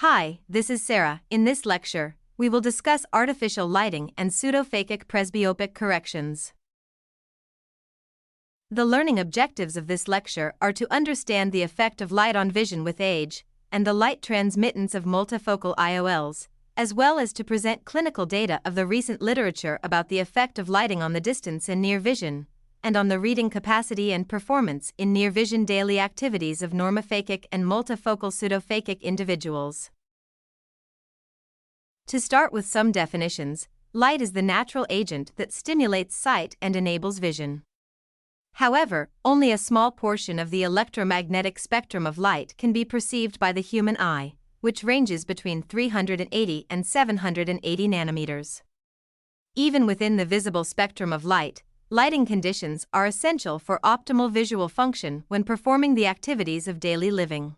Hi, this is Sarah. In this lecture, we will discuss artificial lighting and pseudophakic presbyopic corrections. The learning objectives of this lecture are to understand the effect of light on vision with age, and the light transmittance of multifocal IOLs, as well as to present clinical data of the recent literature about the effect of lighting on the distance in near vision, and on the reading capacity and performance in near vision daily activities of normophakic and multifocal pseudophakic individuals. To start with some definitions, light is the natural agent that stimulates sight and enables vision. However, only a small portion of the electromagnetic spectrum of light can be perceived by the human eye, which ranges between 380 and 780 nanometers. Even within the visible spectrum of light, lighting conditions are essential for optimal visual function when performing the activities of daily living.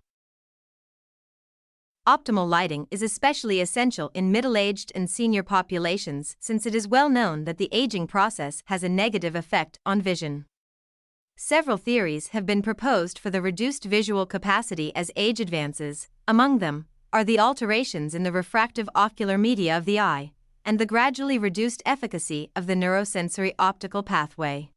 Optimal lighting is especially essential in middle-aged and senior populations since it is well known that the aging process has a negative effect on vision. Several theories have been proposed for the reduced visual capacity as age advances. Among them are the alterations in the refractive ocular media of the eye, and the gradually reduced efficacy of the neurosensory optical pathway.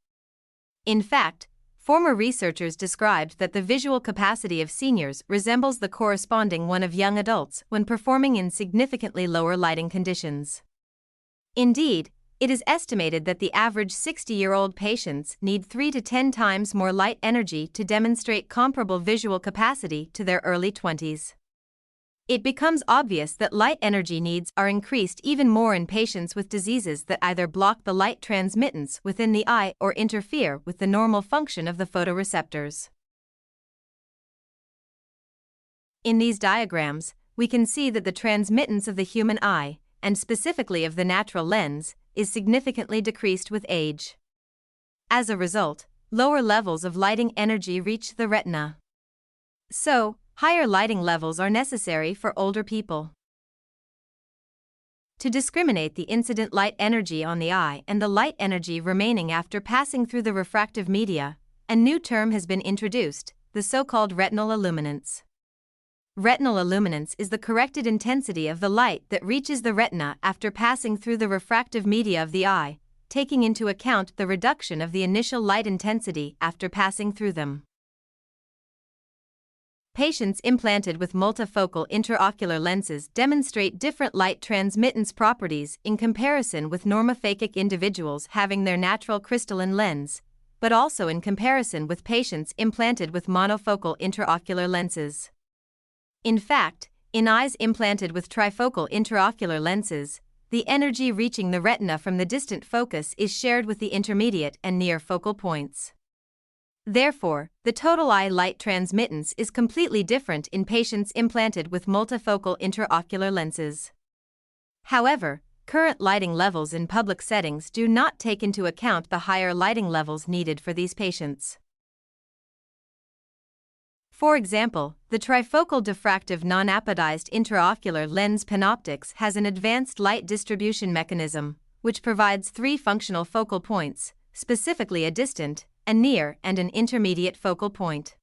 In fact, former researchers described that the visual capacity of seniors resembles the corresponding one of young adults when performing in significantly lower lighting conditions. Indeed, it is estimated that the average 60-year-old patients need 3 to 10 times more light energy to demonstrate comparable visual capacity to their early 20s. It becomes obvious that light energy needs are increased even more in patients with diseases that either block the light transmittance within the eye or interfere with the normal function of the photoreceptors. In these diagrams, we can see that the transmittance of the human eye, and specifically of the natural lens, is significantly decreased with age. As a result, lower levels of lighting energy reach the retina. So, higher lighting levels are necessary for older people. To discriminate the incident light energy on the eye and the light energy remaining after passing through the refractive media, a new term has been introduced, the so-called retinal illuminance. Retinal illuminance is the corrected intensity of the light that reaches the retina after passing through the refractive media of the eye, taking into account the reduction of the initial light intensity after passing through them. Patients implanted with multifocal intraocular lenses demonstrate different light transmittance properties in comparison with normophakic individuals having their natural crystalline lens, but also in comparison with patients implanted with monofocal intraocular lenses. In fact, in eyes implanted with trifocal intraocular lenses, the energy reaching the retina from the distant focus is shared with the intermediate and near focal points. Therefore, the total eye light transmittance is completely different in patients implanted with multifocal intraocular lenses. However, current lighting levels in public settings do not take into account the higher lighting levels needed for these patients. For example, the trifocal diffractive non-apodized intraocular lens Panoptix has an advanced light distribution mechanism, which provides 3 functional focal points, specifically a distant, a near, and an intermediate focal point.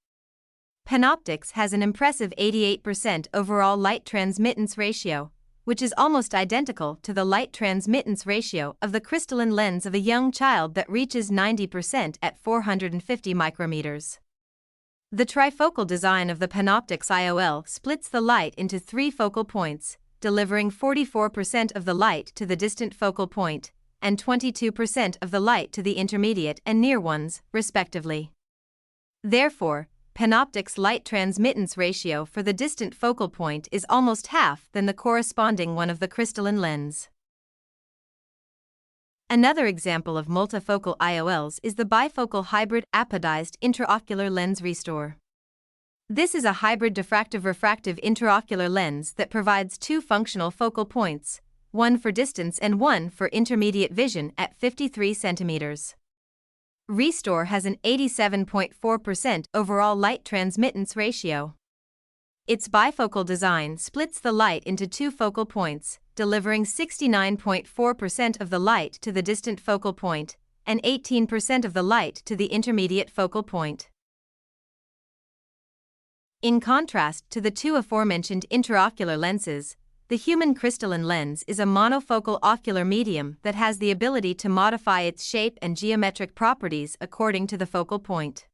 Panoptix has an impressive 88% overall light transmittance ratio, which is almost identical to the light transmittance ratio of the crystalline lens of a young child that reaches 90% at 450 micrometers. The trifocal design of the Panoptix IOL splits the light into 3 focal points, delivering 44% of the light to the distant focal point, and 22% of the light to the intermediate and near ones, respectively. Therefore, Panoptix light transmittance ratio for the distant focal point is almost half than the corresponding one of the crystalline lens. Another example of multifocal IOLs is the bifocal hybrid apodized intraocular lens Restore. This is a hybrid diffractive-refractive intraocular lens that provides 2 functional focal points, one for distance and one for intermediate vision at 53 centimeters. Restore has an 87.4% overall light transmittance ratio. Its bifocal design splits the light into 2 focal points, delivering 69.4% of the light to the distant focal point, and 18% of the light to the intermediate focal point. In contrast to the two aforementioned intraocular lenses, the human crystalline lens is a monofocal ocular medium that has the ability to modify its shape and geometric properties according to the focal point.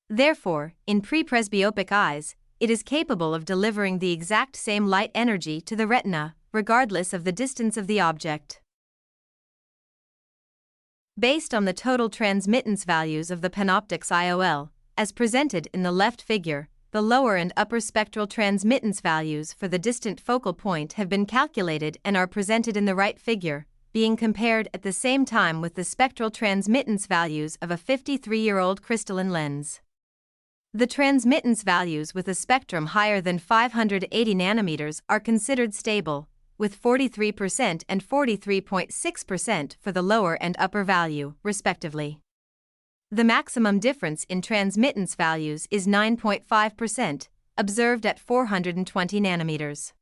Therefore, in pre-presbyopic eyes, it is capable of delivering the exact same light energy to the retina, regardless of the distance of the object. Based on the total transmittance values of the Panoptix IOL, as presented in the left figure, the lower and upper spectral transmittance values for the distant focal point have been calculated and are presented in the right figure, being compared at the same time with the spectral transmittance values of a 53-year-old crystalline lens. The transmittance values with a spectrum higher than 580 nanometers are considered stable, with 43% and 43.6% for the lower and upper value, respectively. The maximum difference in transmittance values is 9.5%, observed at 420 nanometers.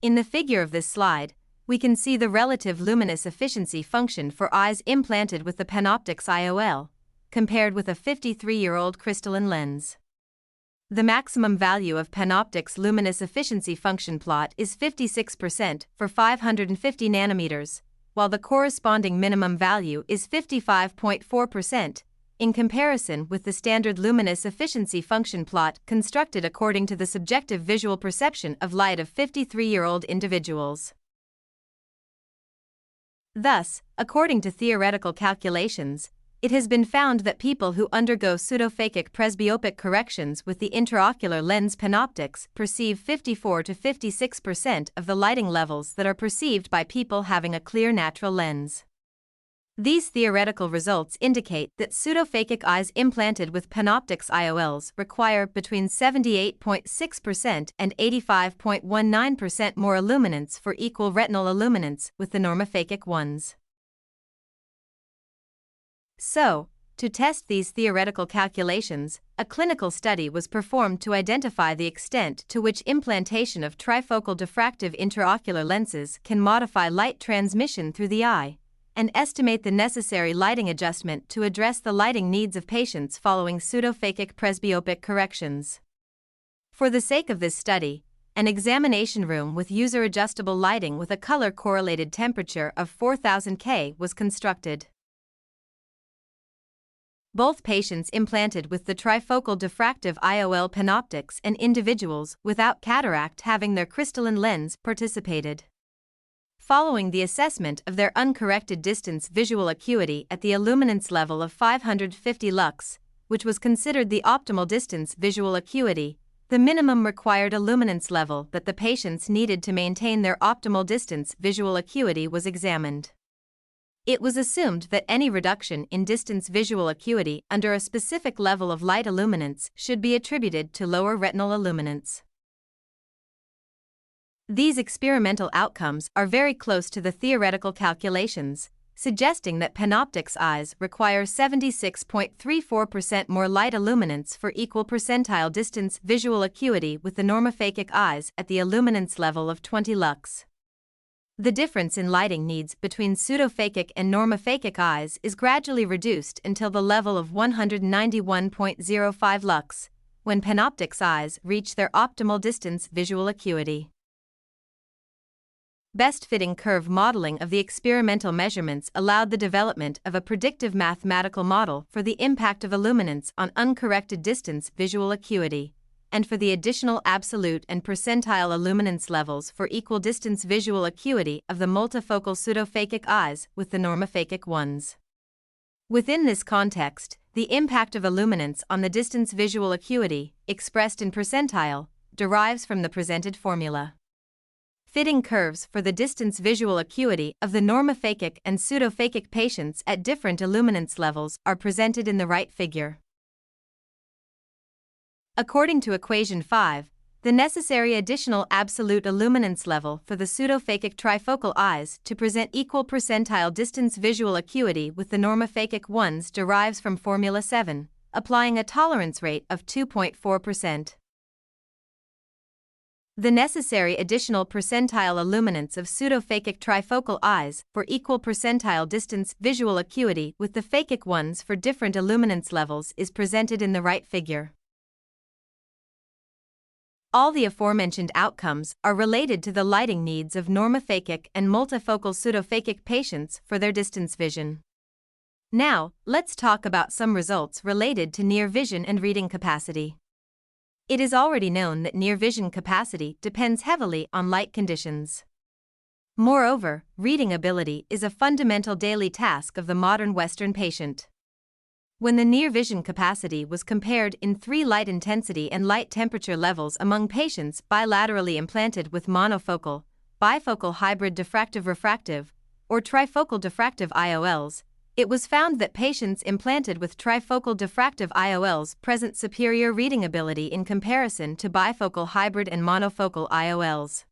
In the figure of this slide, we can see the relative luminous efficiency function for eyes implanted with the Panoptix IOL, compared with a 53-year-old crystalline lens. The maximum value of Panoptix luminous efficiency function plot is 56% for 550 nanometers, while the corresponding minimum value is 55.4%, in comparison with the standard luminous efficiency function plot constructed according to the subjective visual perception of light of 53-year-old individuals. Thus, according to theoretical calculations, it has been found that people who undergo pseudophakic presbyopic corrections with the intraocular lens Panoptix perceive 54 to 56% of the lighting levels that are perceived by people having a clear natural lens. These theoretical results indicate that pseudophakic eyes implanted with Panoptix IOLs require between 78.6% and 85.19% more illuminance for equal retinal illuminance with the normophakic ones. So, to test these theoretical calculations, a clinical study was performed to identify the extent to which implantation of trifocal diffractive intraocular lenses can modify light transmission through the eye, and estimate the necessary lighting adjustment to address the lighting needs of patients following pseudophakic presbyopic corrections. For the sake of this study, an examination room with user-adjustable lighting with a color-correlated temperature of 4000 K was constructed. Both patients implanted with the trifocal diffractive IOL Panoptix and individuals without cataract having their crystalline lens participated. Following the assessment of their uncorrected distance visual acuity at the illuminance level of 550 lux, which was considered the optimal distance visual acuity, the minimum required illuminance level that the patients needed to maintain their optimal distance visual acuity was examined. It was assumed that any reduction in distance visual acuity under a specific level of light illuminance should be attributed to lower retinal illuminance. These experimental outcomes are very close to the theoretical calculations, suggesting that Panoptix eyes require 76.34% more light illuminance for equal percentile distance visual acuity with the normophakic eyes at the illuminance level of 20 lux. The difference in lighting needs between pseudophakic and normophakic eyes is gradually reduced until the level of 191.05 lux, when Panoptix eyes reach their optimal distance visual acuity. Best-fitting curve modeling of the experimental measurements allowed the development of a predictive mathematical model for the impact of illuminance on uncorrected distance visual acuity, and for the additional absolute and percentile illuminance levels for equal distance visual acuity of the multifocal pseudophakic eyes with the normophakic ones. Within this context, the impact of illuminance on the distance visual acuity, expressed in percentile, derives from the presented formula. Fitting curves for the distance visual acuity of the normophakic and pseudophakic patients at different illuminance levels are presented in the right figure. According to equation 5, the necessary additional absolute illuminance level for the pseudophakic trifocal eyes to present equal percentile distance visual acuity with the normophakic ones derives from formula 7, applying a tolerance rate of 2.4%. The necessary additional percentile illuminance of pseudophakic trifocal eyes for equal percentile distance visual acuity with the phakic ones for different illuminance levels is presented in the right figure. All the aforementioned outcomes are related to the lighting needs of normophakic and multifocal pseudophakic patients for their distance vision. Now, let's talk about some results related to near vision and reading capacity. It is already known that near vision capacity depends heavily on light conditions. Moreover, reading ability is a fundamental daily task of the modern Western patient. When the near vision capacity was compared in 3 light intensity and light temperature levels among patients bilaterally implanted with monofocal, bifocal hybrid diffractive refractive, or trifocal diffractive IOLs, it was found that patients implanted with trifocal diffractive IOLs present superior reading ability in comparison to bifocal hybrid and monofocal IOLs.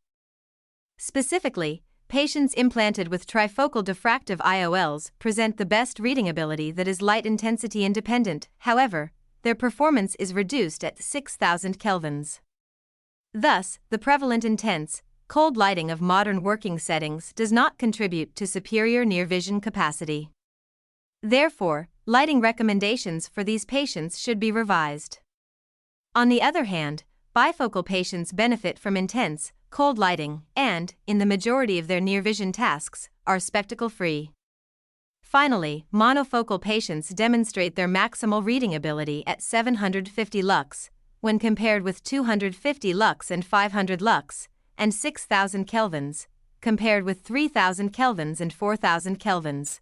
Specifically, patients implanted with trifocal diffractive IOLs present the best reading ability that is light intensity independent. However, their performance is reduced at 6,000 kelvins. Thus, the prevalent intense, cold lighting of modern working settings does not contribute to superior near vision capacity. Therefore, lighting recommendations for these patients should be revised. On the other hand, bifocal patients benefit from intense, cold lighting and, in the majority of their near vision tasks, are spectacle-free. Finally, monofocal patients demonstrate their maximal reading ability at 750 lux, when compared with 250 lux and 500 lux, and 6,000 kelvins, compared with 3,000 kelvins and 4,000 kelvins.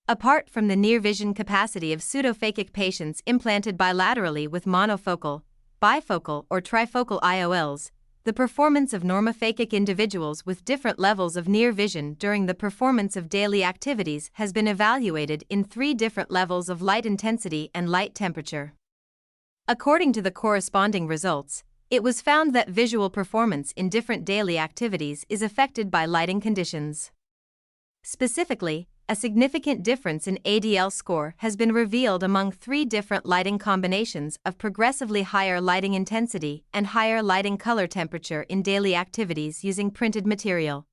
Apart from the near vision capacity of pseudophakic patients implanted bilaterally with monofocal, bifocal or trifocal IOLs, the performance of normophakic individuals with different levels of near vision during the performance of daily activities has been evaluated in 3 different levels of light intensity and light temperature. According to the corresponding results, it was found that visual performance in different daily activities is affected by lighting conditions. Specifically, a significant difference in ADL score has been revealed among 3 different lighting combinations of progressively higher lighting intensity and higher lighting color temperature in daily activities using printed material.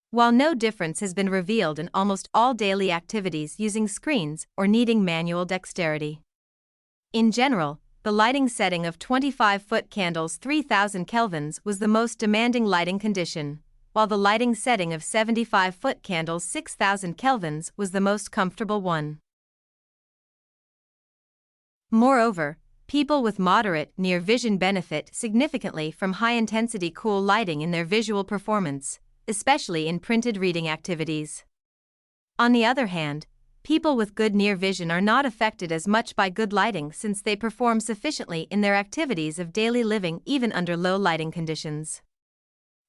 While no difference has been revealed in almost all daily activities using screens or needing manual dexterity. In general, the lighting setting of 25-foot candles 3000 kelvins was the most demanding lighting condition, while the lighting setting of 75-foot candles 6,000 kelvins was the most comfortable one. Moreover, people with moderate near vision benefit significantly from high-intensity cool lighting in their visual performance, especially in printed reading activities. On the other hand, people with good near vision are not affected as much by good lighting since they perform sufficiently in their activities of daily living even under low lighting conditions.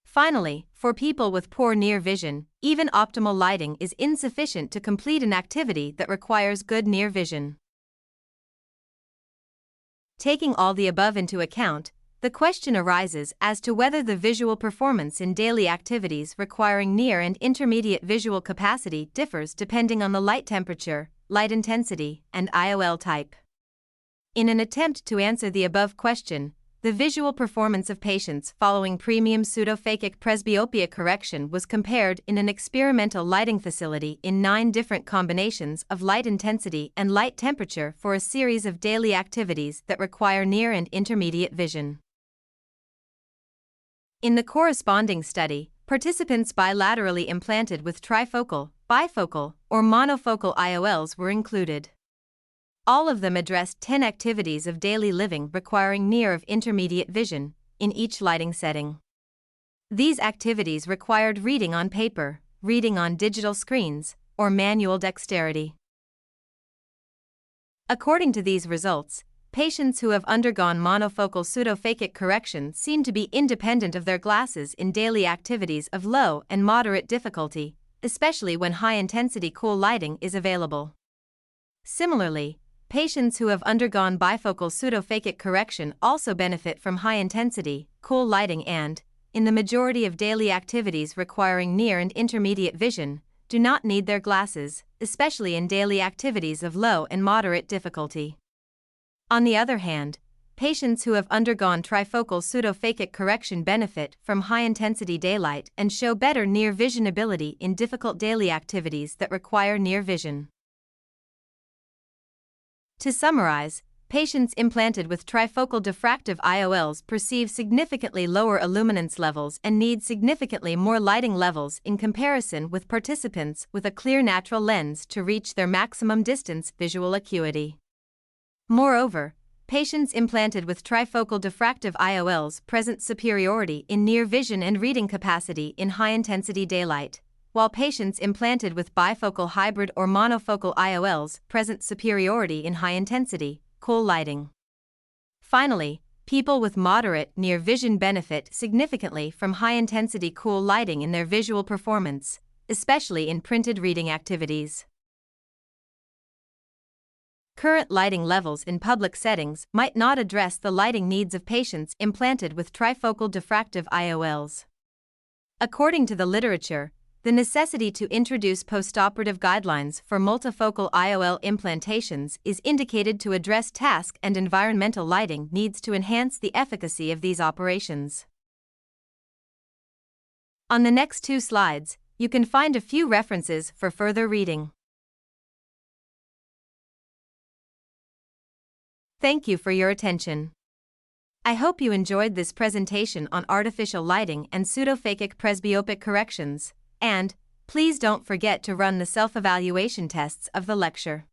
Finally, for people with poor near vision, even optimal lighting is insufficient to complete an activity that requires good near vision. Taking all the above into account, the question arises as to whether the visual performance in daily activities requiring near and intermediate visual capacity differs depending on the light temperature, light intensity, and IOL type. In an attempt to answer the above question, the visual performance of patients following premium pseudophakic presbyopia correction was compared in an experimental lighting facility in 9 different combinations of light intensity and light temperature for a series of daily activities that require near and intermediate vision. In the corresponding study, participants bilaterally implanted with trifocal, bifocal, or monofocal IOLs were included. All of them addressed 10 activities of daily living requiring near of intermediate vision, in each lighting setting. These activities required reading on paper, reading on digital screens, or manual dexterity. According to these results, patients who have undergone monofocal pseudophakic correction seem to be independent of their glasses in daily activities of low and moderate difficulty, especially when high-intensity cool lighting is available. Similarly, patients who have undergone bifocal pseudophakic correction also benefit from high-intensity, cool lighting and, in the majority of daily activities requiring near and intermediate vision, do not need their glasses, especially in daily activities of low and moderate difficulty. On the other hand, patients who have undergone trifocal pseudophakic correction benefit from high-intensity daylight and show better near vision ability in difficult daily activities that require near vision. To summarize, patients implanted with trifocal diffractive IOLs perceive significantly lower illuminance levels and need significantly more lighting levels in comparison with participants with a clear natural lens to reach their maximum distance visual acuity. Moreover, patients implanted with trifocal diffractive IOLs present superiority in near vision and reading capacity in high-intensity daylight, while patients implanted with bifocal hybrid or monofocal IOLs present superiority in high-intensity, cool lighting. Finally, people with moderate near vision benefit significantly from high-intensity cool lighting in their visual performance, especially in printed reading activities. Current lighting levels in public settings might not address the lighting needs of patients implanted with trifocal diffractive IOLs. According to the literature, the necessity to introduce postoperative guidelines for multifocal IOL implantations is indicated to address task and environmental lighting needs to enhance the efficacy of these operations. On the next 2 slides, you can find a few references for further reading. Thank you for your attention. I hope you enjoyed this presentation on artificial lighting and pseudophakic presbyopic corrections, and please don't forget to run the self-evaluation tests of the lecture.